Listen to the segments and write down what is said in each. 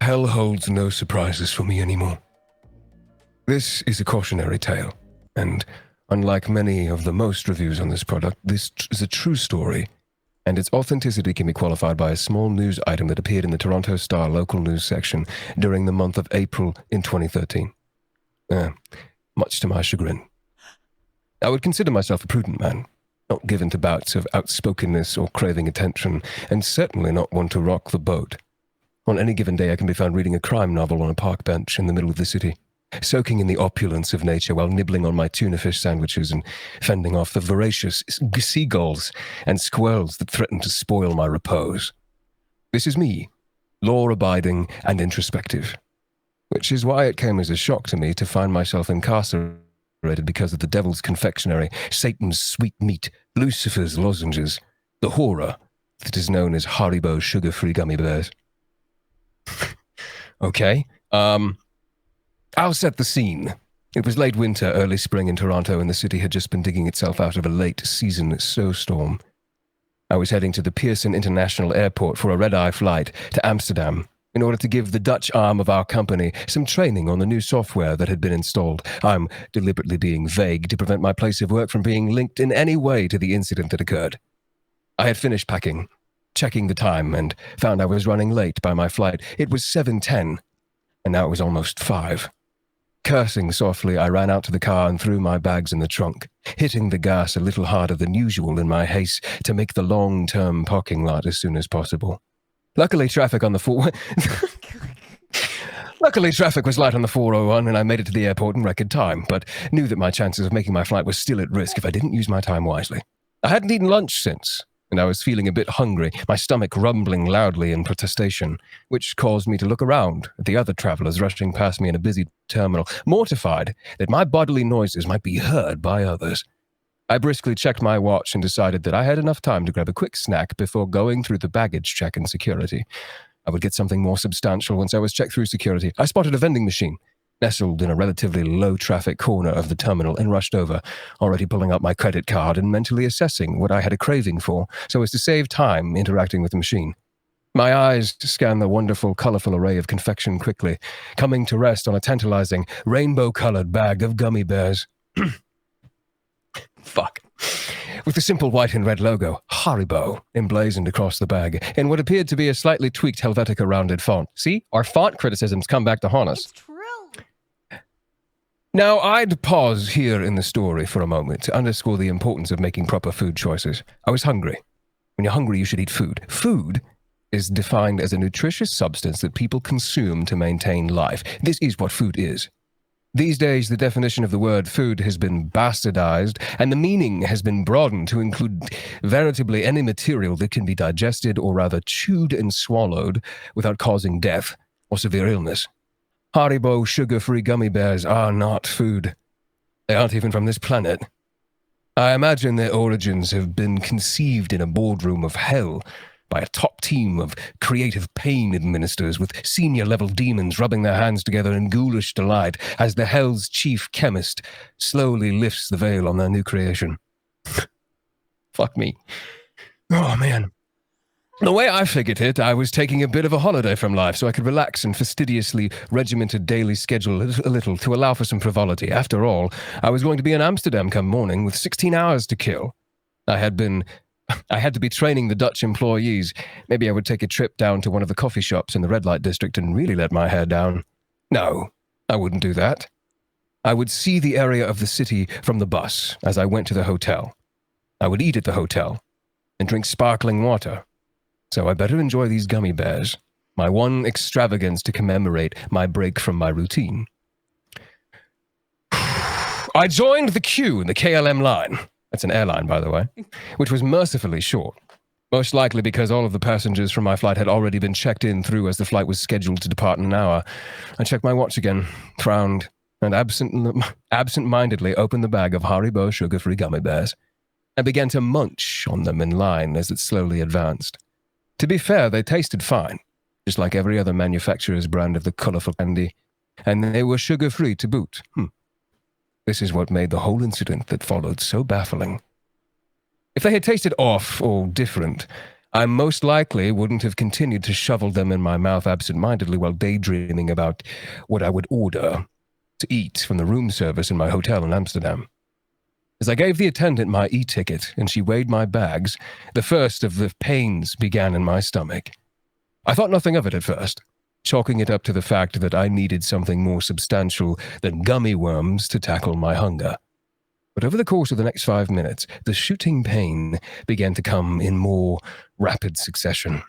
Hell holds no surprises for me anymore. This is a cautionary tale, and unlike many of the most reviews on this product, this is a true story, and its authenticity can be qualified by a small news item that appeared in the Toronto Star local news section during the month of April in 2013. Much to my chagrin. I would consider myself a prudent man, not given to bouts of outspokenness or craving attention, and certainly not one to rock the boat. On any given day, I can be found reading a crime novel on a park bench in the middle of the city, soaking in the opulence of nature while nibbling on my tuna fish sandwiches and fending off the voracious seagulls and squirrels that threaten to spoil my repose. This is me, law-abiding and introspective, which is why it came as a shock to me to find myself incarcerated because of the devil's confectionery, Satan's sweet meat, Lucifer's lozenges, the horror that is known as Haribo sugar-free gummy bears. Okay, I'll set the scene. It was late winter, early spring in Toronto, and the city had just been digging itself out of a late-season snowstorm. I was heading to the Pearson International Airport for a red-eye flight to Amsterdam in order to give the Dutch arm of our company some training on the new software that had been installed. I'm deliberately being vague to prevent my place of work from being linked in any way to the incident that occurred. I had finished packing, checking the time, and found I was running late by my flight. It was 7:10, and now it was almost 5. Cursing softly, I ran out to the car and threw my bags in the trunk, hitting the gas a little harder than usual in my haste to make the long-term parking lot as soon as possible. Luckily, traffic was light on the 401 and I made it to the airport in record time, but knew that my chances of making my flight were still at risk if I didn't use my time wisely. I hadn't eaten lunch since, and I was feeling a bit hungry, my stomach rumbling loudly in protestation, which caused me to look around at the other travelers rushing past me in a busy terminal, mortified that my bodily noises might be heard by others. I briskly checked my watch and decided that I had enough time to grab a quick snack before going through the baggage check and security. I would get something more substantial once I was checked through security. I spotted a vending machine, nestled in a relatively low-traffic corner of the terminal, and rushed over, already pulling out my credit card and mentally assessing what I had a craving for, so as to save time interacting with the machine. My eyes scanned the wonderful, colorful array of confection quickly, coming to rest on a tantalizing, rainbow-colored bag of gummy bears. Fuck. With the simple white and red logo, Haribo, emblazoned across the bag, in what appeared to be a slightly tweaked Helvetica rounded font. See? Our font criticisms come back to haunt us. It's true. Now, I'd pause here in the story for a moment to underscore the importance of making proper food choices. I was hungry. When you're hungry, you should eat food. Food is defined as a nutritious substance that people consume to maintain life. This is what food is. These days, the definition of the word food has been bastardized, and the meaning has been broadened to include veritably any material that can be digested or rather chewed and swallowed without causing death or severe illness. Haribo sugar-free gummy bears are not food. They aren't even from this planet. I imagine their origins have been conceived in a boardroom of hell by a top team of creative pain administrators with senior-level demons rubbing their hands together in ghoulish delight as the hell's chief chemist slowly lifts the veil on their new creation. Fuck me. Oh, man. The way I figured it, I was taking a bit of a holiday from life so I could relax and fastidiously regimented daily schedule a little to allow for some frivolity. After all, I was going to be in Amsterdam come morning with 16 hours to kill. I had to be training the Dutch employees. Maybe I would take a trip down to one of the coffee shops in the red light district and really let my hair down. No, I wouldn't do that. I would see the area of the city from the bus as I went to the hotel. I would eat at the hotel and drink sparkling water. So I better enjoy these gummy bears, my one extravagance to commemorate my break from my routine. I joined the queue in the KLM line. That's an airline, by the way, which was mercifully short, most likely because all of the passengers from my flight had already been checked in through as the flight was scheduled to depart in an hour. I checked my watch again, frowned, and absent-mindedly opened the bag of Haribo sugar-free gummy bears and began to munch on them in line as it slowly advanced. To be fair, they tasted fine, just like every other manufacturer's brand of the colorful candy, and they were sugar-free to boot. This is what made the whole incident that followed so baffling. If they had tasted off or different, I most likely wouldn't have continued to shovel them in my mouth absent-mindedly while daydreaming about what I would order to eat from the room service in my hotel in Amsterdam. As I gave the attendant my e-ticket and she weighed my bags, the first of the pains began in my stomach. I thought nothing of it at first, chalking it up to the fact that I needed something more substantial than gummy worms to tackle my hunger. But over the course of the next 5 minutes, the shooting pain began to come in more rapid succession.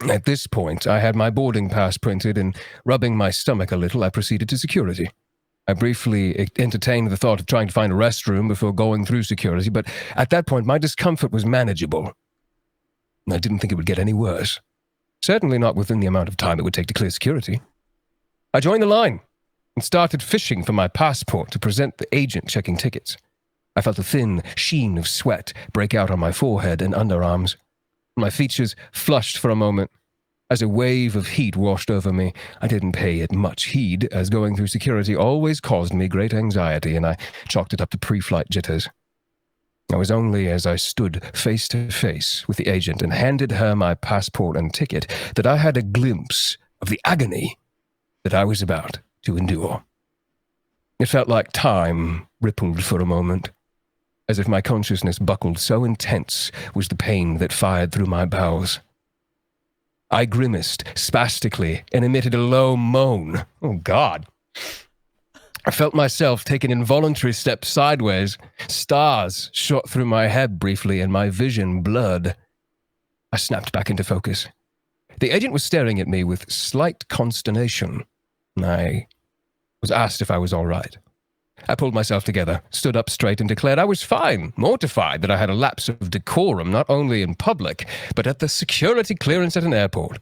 At this point, I had my boarding pass printed, and rubbing my stomach a little, I proceeded to security. I briefly entertained the thought of trying to find a restroom before going through security, but at that point, my discomfort was manageable. I didn't think it would get any worse. Certainly not within the amount of time it would take to clear security. I joined the line and started fishing for my passport to present the agent checking tickets. I felt a thin sheen of sweat break out on my forehead and underarms. My features flushed for a moment. As a wave of heat washed over me, I didn't pay it much heed, as going through security always caused me great anxiety, and I chalked it up to pre-flight jitters. It was only as I stood face to face with the agent and handed her my passport and ticket that I had a glimpse of the agony that I was about to endure. It felt like time rippled for a moment, as if my consciousness buckled, so intense was the pain that fired through my bowels. I grimaced spastically and emitted a low moan. Oh, God. I felt myself take an involuntary step sideways. Stars shot through my head briefly and my vision blurred. I snapped back into focus. The agent was staring at me with slight consternation. I was asked if I was all right. I pulled myself together, stood up straight, and declared I was fine, mortified that I had a lapse of decorum not only in public, but at the security clearance at an airport.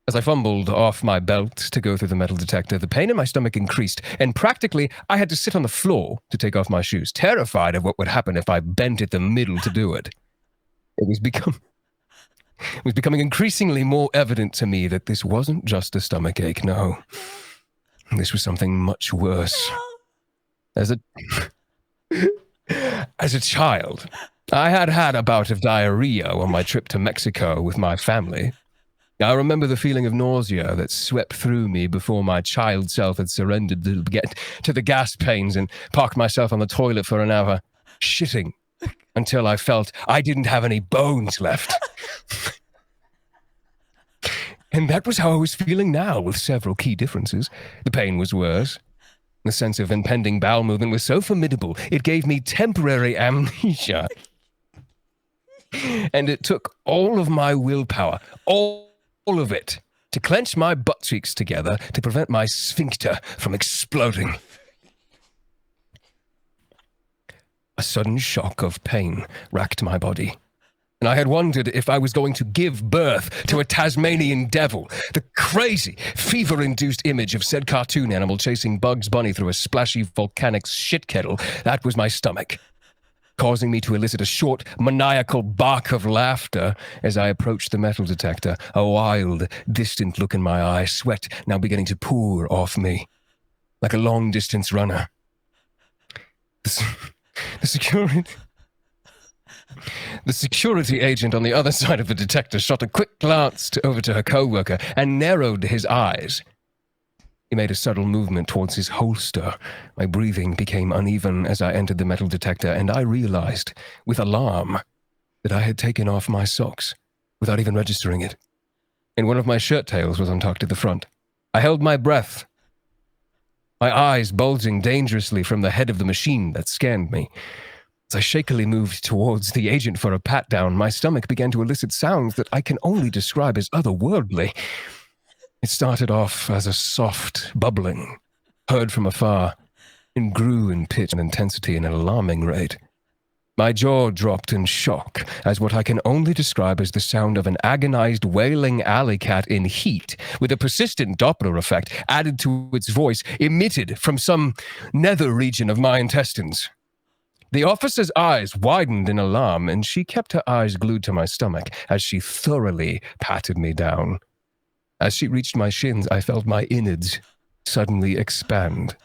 As I fumbled off my belt to go through the metal detector, the pain in my stomach increased, and practically I had to sit on the floor to take off my shoes, terrified of what would happen if I bent at the middle to do it. It was becoming increasingly more evident to me that this wasn't just a stomachache, no. This was something much worse. As a child, I had a bout of diarrhea on my trip to Mexico with my family. I remember the feeling of nausea that swept through me before my child self had surrendered to get to the gas pains and parked myself on the toilet for an hour, shitting until I felt I didn't have any bones left. And that was how I was feeling now, with several key differences. The pain was worse. The sense of impending bowel movement was so formidable, it gave me temporary amnesia. And it took all of my willpower, all of it, to clench my butt cheeks together to prevent my sphincter from exploding. A sudden shock of pain racked my body, and I had wondered if I was going to give birth to a Tasmanian devil, the crazy, fever-induced image of said cartoon animal chasing Bugs Bunny through a splashy volcanic shit kettle. That was my stomach, causing me to elicit a short, maniacal bark of laughter as I approached the metal detector, a wild, distant look in my eye, sweat now beginning to pour off me, like a long-distance runner. The security agent on the other side of the detector shot a quick glance over to her co-worker and narrowed his eyes. He made a subtle movement towards his holster. My breathing became uneven as I entered the metal detector, and I realized, with alarm, that I had taken off my socks without even registering it, and one of my shirt tails was untucked at the front. I held my breath, my eyes bulging dangerously from the head of the machine that scanned me. As I shakily moved towards the agent for a pat-down, my stomach began to elicit sounds that I can only describe as otherworldly. It started off as a soft bubbling, heard from afar, and grew in pitch and intensity at an alarming rate. My jaw dropped in shock as what I can only describe as the sound of an agonized wailing alley cat in heat, with a persistent Doppler effect added to its voice, emitted from some nether region of my intestines. The officer's eyes widened in alarm, and she kept her eyes glued to my stomach as she thoroughly patted me down. As she reached my shins, I felt my innards suddenly expand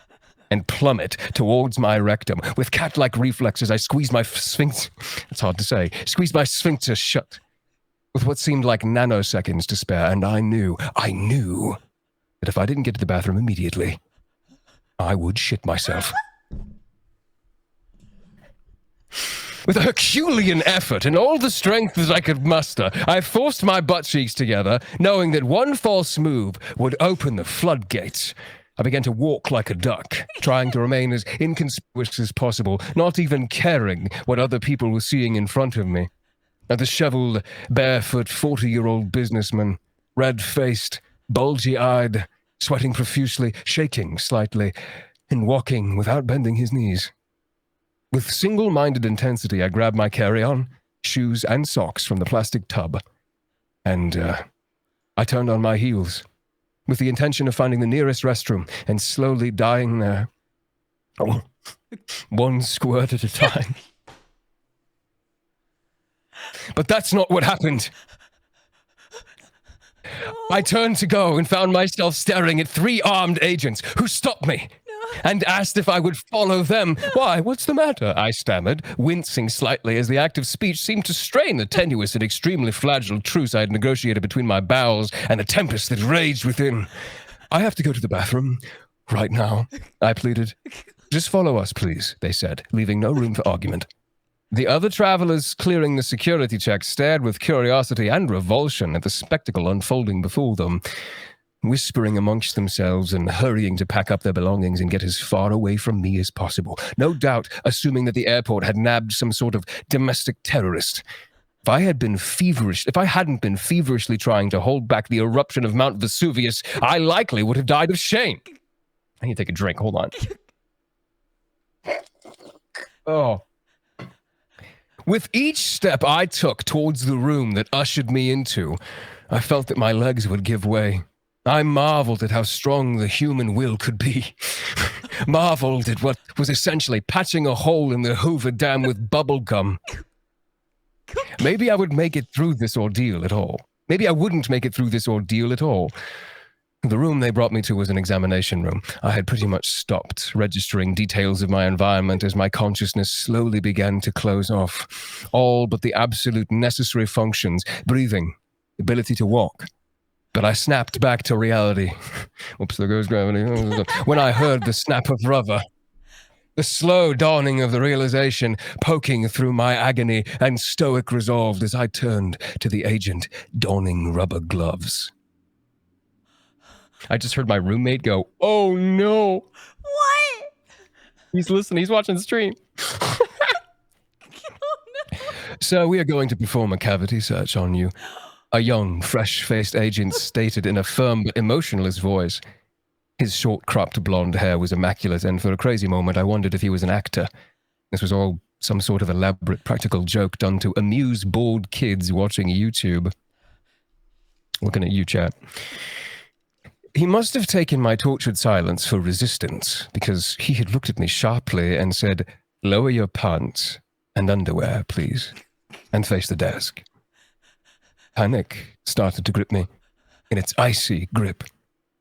and plummet towards my rectum. With cat-like reflexes, I squeezed my sphincter, it's hard to say, squeezed my sphincter shut with what seemed like nanoseconds to spare, and I knew that if I didn't get to the bathroom immediately, I would shit myself. With a Herculean effort and all the strength that I could muster, I forced my butt cheeks together, knowing that one false move would open the floodgates. I began to walk like a duck, trying to remain as inconspicuous as possible, not even caring what other people were seeing in front of me. A disheveled, barefoot 40-year-old businessman, red-faced, bulgy-eyed, sweating profusely, shaking slightly, and walking without bending his knees. With single-minded intensity, I grabbed my carry-on, shoes, and socks from the plastic tub, and I turned on my heels, with the intention of finding the nearest restroom and slowly dying there. Oh, one squirt at a time. But that's not what happened. I turned to go and found myself staring at 3 armed agents who stopped me and asked if I would follow them. Why? What's the matter? I stammered, wincing slightly as the act of speech seemed to strain the tenuous and extremely fragile truce I had negotiated between my bowels and the tempest that raged within. I have to go to the bathroom right now, I pleaded. Just follow us, please, they said, leaving no room for argument. The other travelers clearing the security check stared with curiosity and revulsion at the spectacle unfolding before them, whispering amongst themselves and hurrying to pack up their belongings and get as far away from me as possible, no doubt assuming that the airport had nabbed some sort of domestic terrorist. If I hadn't been feverishly trying to hold back the eruption of Mount Vesuvius, I likely would have died of shame. I need to take a drink, hold on. Oh. With each step I took towards the room that ushered me into, I felt that my legs would give way. I marveled at how strong the human will could be. Marveled at what was essentially patching a hole in the Hoover Dam with bubble gum. Maybe I would make it through this ordeal at all. Maybe I wouldn't make it through this ordeal at all. The room they brought me to was an examination room. I had pretty much stopped registering details of my environment as my consciousness slowly began to close off. All but the absolute necessary functions, breathing, ability to walk. But I snapped back to reality. Oops, there goes gravity. When I heard the snap of rubber, the slow dawning of the realization poking through my agony and stoic resolve as I turned to the agent donning rubber gloves. I just heard my roommate go, "Oh no." What? He's listening, he's watching the stream. Oh, no. So we are going to perform a cavity search on you. A young, fresh-faced agent stated in a firm but emotionless voice. His short, cropped blonde hair was immaculate, and for a crazy moment I wondered if he was an actor. This was all some sort of elaborate practical joke done to amuse bored kids watching YouTube. Looking at you, chat. He must have taken my tortured silence for resistance, because he had looked at me sharply and said, "Lower your pants and underwear, please," and face the desk. Panic started to grip me in its icy grip,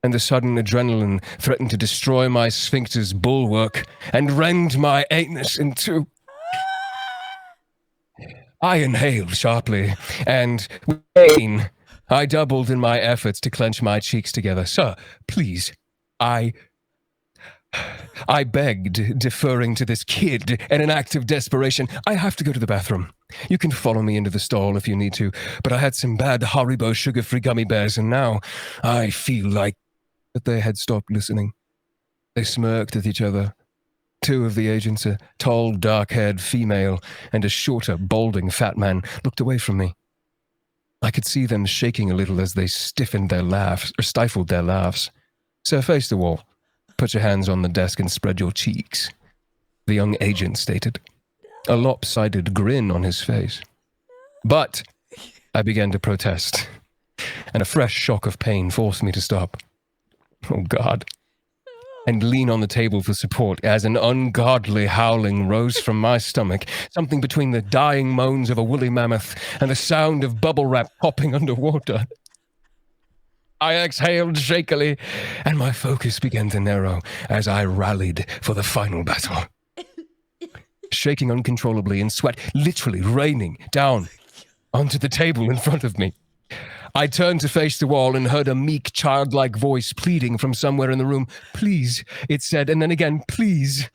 and the sudden adrenaline threatened to destroy my sphincter's bulwark and rend my anus in two. I inhaled sharply, and with pain, I doubled in my efforts to clench my cheeks together. "Sir, please, I begged, deferring to this kid in an act of desperation. "I have to go to the bathroom. You can follow me into the stall if you need to, but I had some bad Haribo sugar-free gummy bears, and now I feel like..." But they had stopped listening. They smirked at each other. 2 of the agents, a tall, dark-haired female and a shorter, balding fat man, looked away from me. I could see them shaking a little as they stifled their laughs. "Sir, face the wall. Put your hands on the desk and spread your cheeks," the young agent stated, a lopsided grin on his face. But I began to protest, and a fresh shock of pain forced me to stop. Oh, God. And lean on the table for support as an ungodly howling rose from my stomach, something between the dying moans of a woolly mammoth and the sound of bubble wrap popping underwater. I exhaled shakily, and my focus began to narrow as I rallied for the final battle. Shaking uncontrollably and sweat literally raining down onto the table in front of me. I turned to face the wall and heard a meek, childlike voice pleading from somewhere in the room. Please, it said, and then again, please.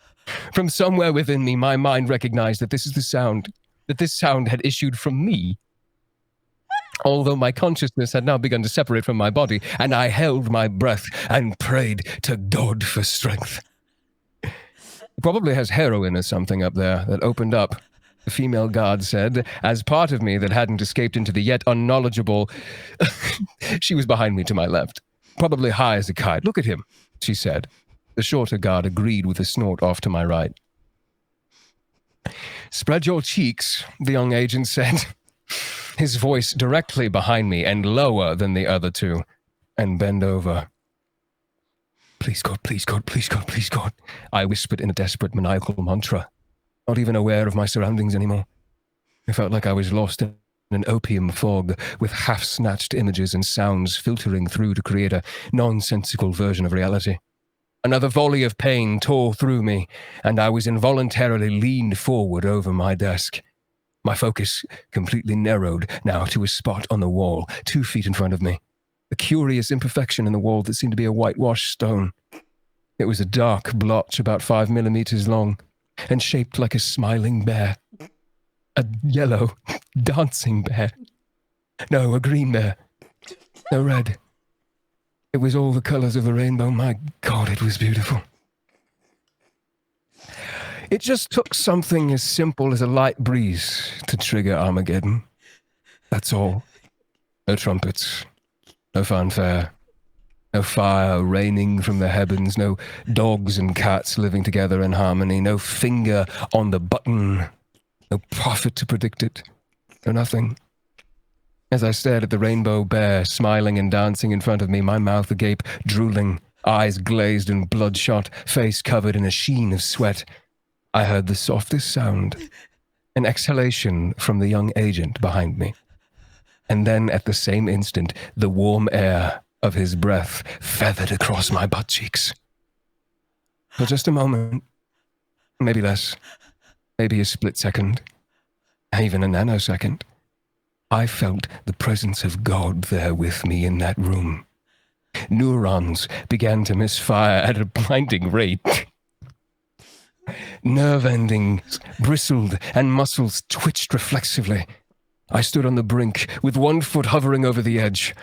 From somewhere within me, my mind recognized that this sound had issued from me. Although my consciousness had now begun to separate from my body, and I held my breath and prayed to God for strength. It probably has heroin or something up there that opened up, the female guard said, as part of me that hadn't escaped into the yet unknowledgeable... She was behind me to my left, probably high as a kite. Look at him, she said. The shorter guard agreed with a snort off to my right. Spread your cheeks, the young agent said, his voice directly behind me and lower than the other two, and bend over. Please God, please God, please God, please God, I whispered in a desperate maniacal mantra, not even aware of my surroundings anymore. I felt like I was lost in an opium fog with half-snatched images and sounds filtering through to create a nonsensical version of reality. Another volley of pain tore through me, and I was involuntarily leaned forward over my desk. My focus completely narrowed now to a spot on the wall, 2 feet in front of me. A curious imperfection in the wall that seemed to be a whitewashed stone. It was a dark blotch about 5 millimeters long and shaped like a smiling bear. A yellow, dancing bear. No, a green bear. No, red. It was all the colors of the rainbow. My God, it was beautiful. It just took something as simple as a light breeze to trigger Armageddon. That's all. No trumpets. No fanfare. No fire raining from the heavens. No dogs and cats living together in harmony. No finger on the button. No prophet to predict it. No nothing. As I stared at the rainbow bear smiling and dancing in front of me, my mouth agape, drooling, eyes glazed and bloodshot, face covered in a sheen of sweat, I heard the softest sound, an exhalation from the young agent behind me. And then at the same instant, the warm air of his breath feathered across my butt cheeks. For just a moment, maybe less, maybe a split second, even a nanosecond, I felt the presence of God there with me in that room. Neurons began to misfire at a blinding rate. Nerve endings bristled and muscles twitched reflexively. I stood on the brink with 1 foot hovering over the edge,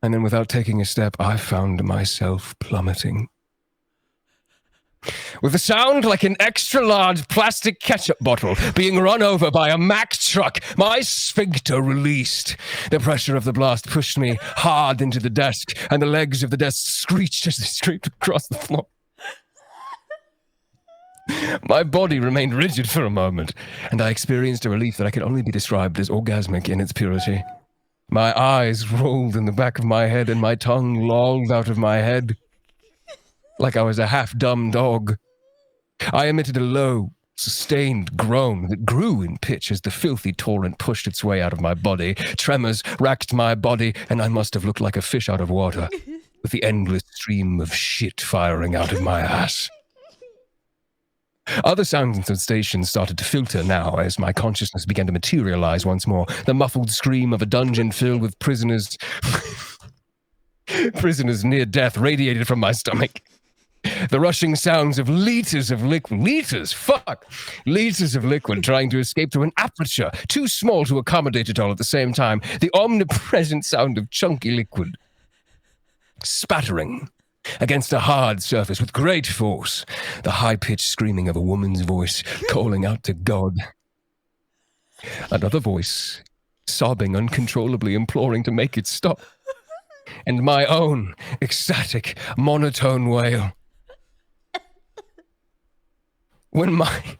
and then without taking a step, I found myself plummeting. With a sound like an extra-large plastic ketchup bottle being run over by a Mack truck, my sphincter released. The pressure of the blast pushed me hard into the desk, and the legs of the desk screeched as they scraped across the floor. My body remained rigid for a moment, and I experienced a relief that I could only be described as orgasmic in its purity. My eyes rolled in the back of my head, and my tongue lolled out of my head like I was a half-dumb dog. I emitted a low, sustained groan that grew in pitch as the filthy torrent pushed its way out of my body. Tremors racked my body, and I must have looked like a fish out of water, with the endless stream of shit firing out of my ass. Other sounds and sensations started to filter now as my consciousness began to materialize once more. The muffled scream of a dungeon filled with prisoners near death radiated from my stomach. The rushing sounds of liters of liquid trying to escape through an aperture too small to accommodate it all at the same time. The omnipresent sound of chunky liquid spattering against a hard surface with great force. The high-pitched screaming of a woman's voice calling out to God. Another voice sobbing uncontrollably, imploring to make it stop. And my own ecstatic monotone wail. When my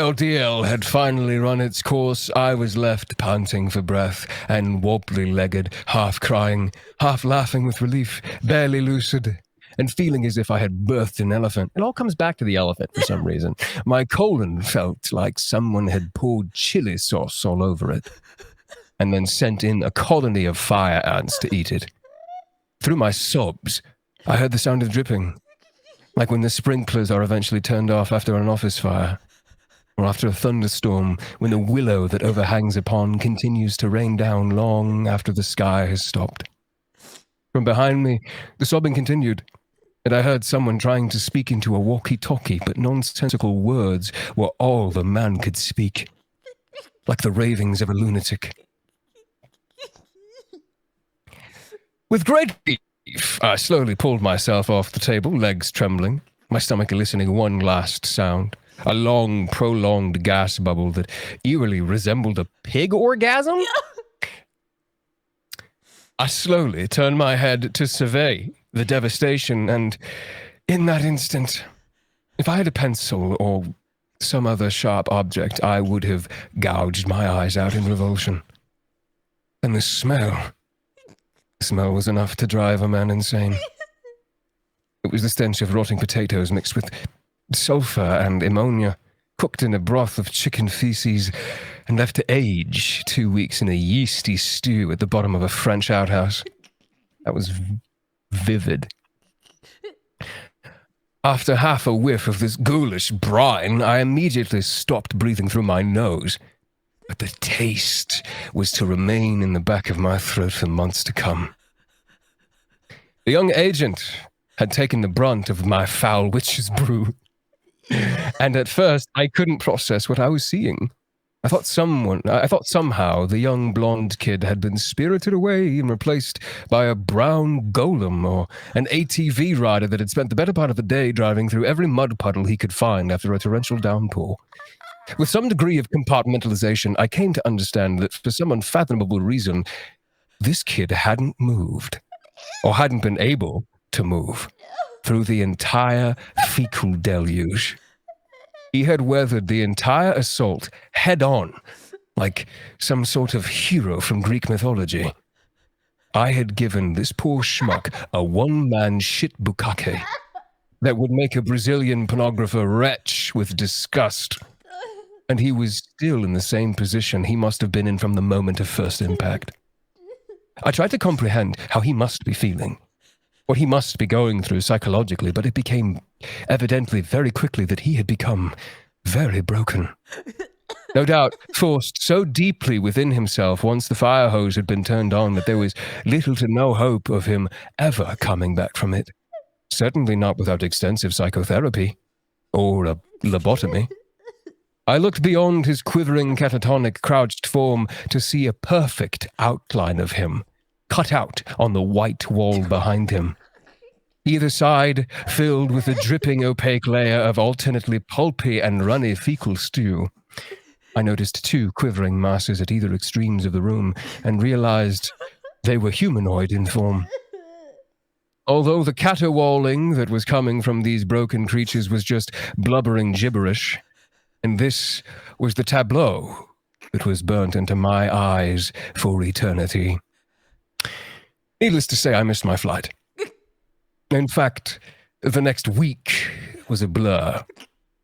ordeal had finally run its course, I was left panting for breath and wobbly-legged, half crying, half laughing with relief, barely lucid, and feeling as if I had birthed an elephant. It all comes back to the elephant for some reason. My colon felt like someone had poured chili sauce all over it, and then sent in a colony of fire ants to eat it. Through my sobs, I heard the sound of dripping, like when the sprinklers are eventually turned off after an office fire. or after a thunderstorm, when the willow that overhangs a pond continues to rain down long after the sky has stopped. From behind me, the sobbing continued, and I heard someone trying to speak into a walkie-talkie, but nonsensical words were all the man could speak, like the ravings of a lunatic. With great relief, I slowly pulled myself off the table, legs trembling, my stomach eliciting one last sound, a long, prolonged gas bubble that eerily resembled a pig orgasm. I slowly turned my head to survey the devastation, and in that instant, if I had a pencil or some other sharp object, I would have gouged my eyes out in revulsion. And the smell was enough to drive a man insane. It was the stench of rotting potatoes mixed with sulfur and ammonia, cooked in a broth of chicken feces and left to age 2 weeks in a yeasty stew at the bottom of a French outhouse. That was vivid. After half a whiff of this ghoulish brine, I immediately stopped breathing through my nose. But the taste was to remain in the back of my throat for months to come. The young agent had taken the brunt of my foul witch's brew, and at first I couldn't process what I was seeing. I thought somehow the young blonde kid had been spirited away and replaced by a brown golem or an ATV rider that had spent the better part of the day driving through every mud puddle he could find after a torrential downpour. With some degree of compartmentalization, I came to understand that for some unfathomable reason, this kid hadn't moved, or hadn't been able to move, through the entire fecal deluge. He had weathered the entire assault head-on, like some sort of hero from Greek mythology. I had given this poor schmuck a one-man shit bukkake that would make a Brazilian pornographer retch with disgust. And he was still in the same position he must have been in from the moment of first impact. I tried to comprehend how he must be feeling, what he must be going through psychologically, but it became evidently very quickly that he had become very broken. No doubt forced so deeply within himself once the fire hose had been turned on that there was little to no hope of him ever coming back from it. Certainly not without extensive psychotherapy or a lobotomy. I looked beyond his quivering catatonic crouched form to see a perfect outline of him, cut out on the white wall behind him. Either side filled with a dripping opaque layer of alternately pulpy and runny fecal stew. I noticed 2 quivering masses at either extremes of the room and realized they were humanoid in form. Although the caterwauling that was coming from these broken creatures was just blubbering gibberish, and this was the tableau that was burnt into my eyes for eternity. Needless to say, I missed my flight. In fact, the next week was a blur.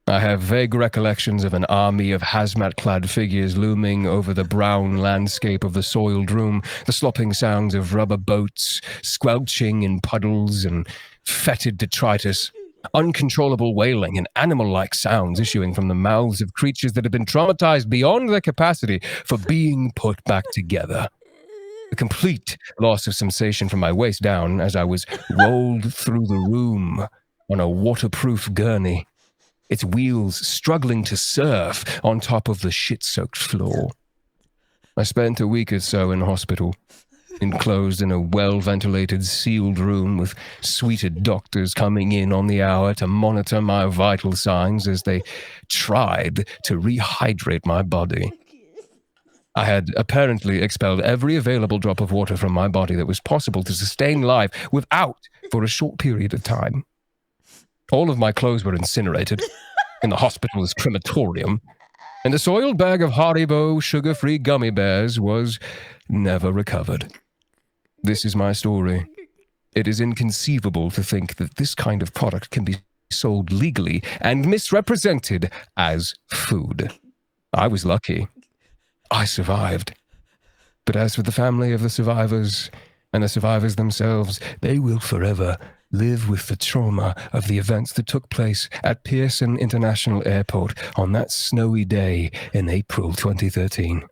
I have vague recollections of an army of hazmat-clad figures looming over the brown landscape of the soiled room, the slopping sounds of rubber boats squelching in puddles and fetid detritus, uncontrollable wailing and animal-like sounds issuing from the mouths of creatures that had been traumatized beyond their capacity for being put back together. A complete loss of sensation from my waist down as I was rolled through the room on a waterproof gurney, its wheels struggling to surf on top of the shit-soaked floor. I spent a week or so in hospital, enclosed in a well-ventilated, sealed room with suited doctors coming in on the hour to monitor my vital signs as they tried to rehydrate my body. I had apparently expelled every available drop of water from my body that was possible to sustain life without for a short period of time. All of my clothes were incinerated in the hospital's crematorium, and a soiled bag of Haribo sugar-free gummy bears was never recovered. This is my story. It is inconceivable to think that this kind of product can be sold legally and misrepresented as food. I was lucky. I survived. But as for the family of the survivors and the survivors themselves, they will forever live with the trauma of the events that took place at Pearson International Airport on that snowy day in April 2013.